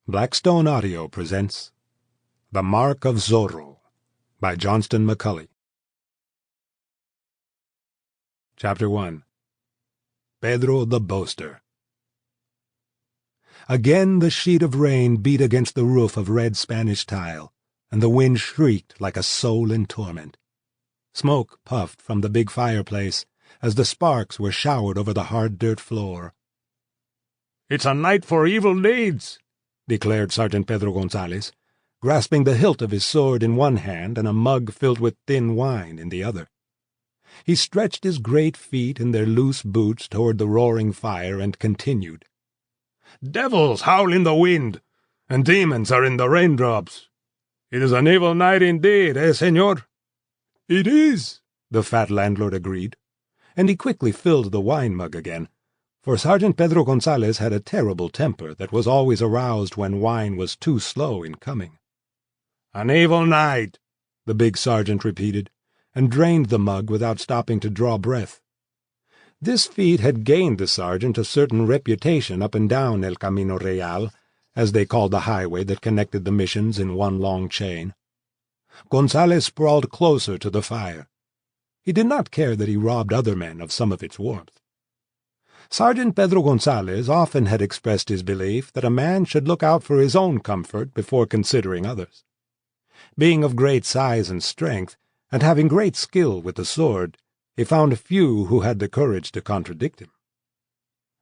Blackstone Audio presents The Mark of Zorro by Johnston McCulley. Chapter 1. Pedro the Boaster. Again the sheet of rain beat against the roof of red Spanish tile, and the wind shrieked like a soul in torment. Smoke puffed from the big fireplace as the sparks were showered over the hard dirt floor. "It's a night for evil deeds," declared Sergeant Pedro Gonzalez, grasping the hilt of his sword in one hand and a mug filled with thin wine in the other. He stretched his great feet in their loose boots toward the roaring fire and continued. "Devils howl in the wind, and demons are in the raindrops. It is an evil night indeed, senor?" "It is," the fat landlord agreed, and he quickly filled the wine mug again, for Sergeant Pedro Gonzalez had a terrible temper that was always aroused when wine was too slow in coming. "An evil night," the big sergeant repeated, and drained the mug without stopping to draw breath. This feat had gained the sergeant a certain reputation up and down El Camino Real, as they called the highway that connected the missions in one long chain. Gonzalez sprawled closer to the fire. He did not care that he robbed other men of some of its warmth. Sergeant Pedro Gonzalez often had expressed his belief that a man should look out for his own comfort before considering others. Being of great size and strength, and having great skill with the sword, he found few who had the courage to contradict him.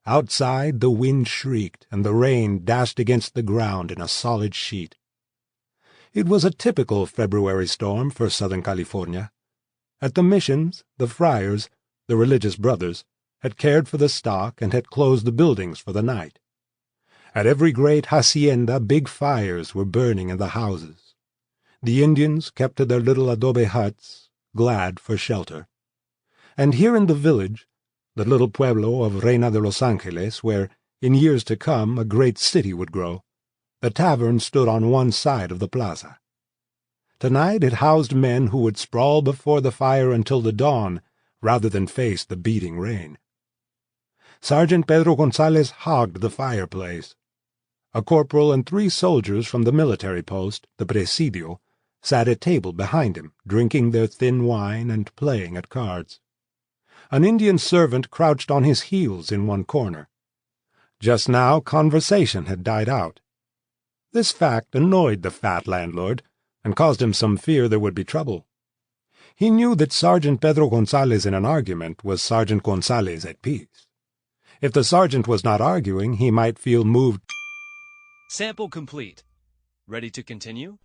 Outside the wind shrieked, and the rain dashed against the ground in a solid sheet. It was a typical February storm for Southern California. At the missions, the friars, the religious brothers, had cared for the stock and had closed the buildings for the night. At every great hacienda big fires were burning in the houses. The Indians kept to their little adobe huts, glad for shelter. And here in the village, the little pueblo of Reina de los Angeles, where, in years to come, a great city would grow, the tavern stood on one side of the plaza. Tonight it housed men who would sprawl before the fire until the dawn, rather than face the beating rain. Sergeant Pedro Gonzalez hogged the fireplace. A corporal and 3 soldiers from the military post, the presidio, sat at table behind him, drinking their thin wine and playing at cards. An Indian servant crouched on his heels in one corner. Just now conversation had died out. This fact annoyed the fat landlord, and caused him some fear there would be trouble. He knew that Sergeant Pedro Gonzalez in an argument was Sergeant Gonzalez at peace. If the sergeant was not arguing, he might feel moved. Sample complete. Ready to continue?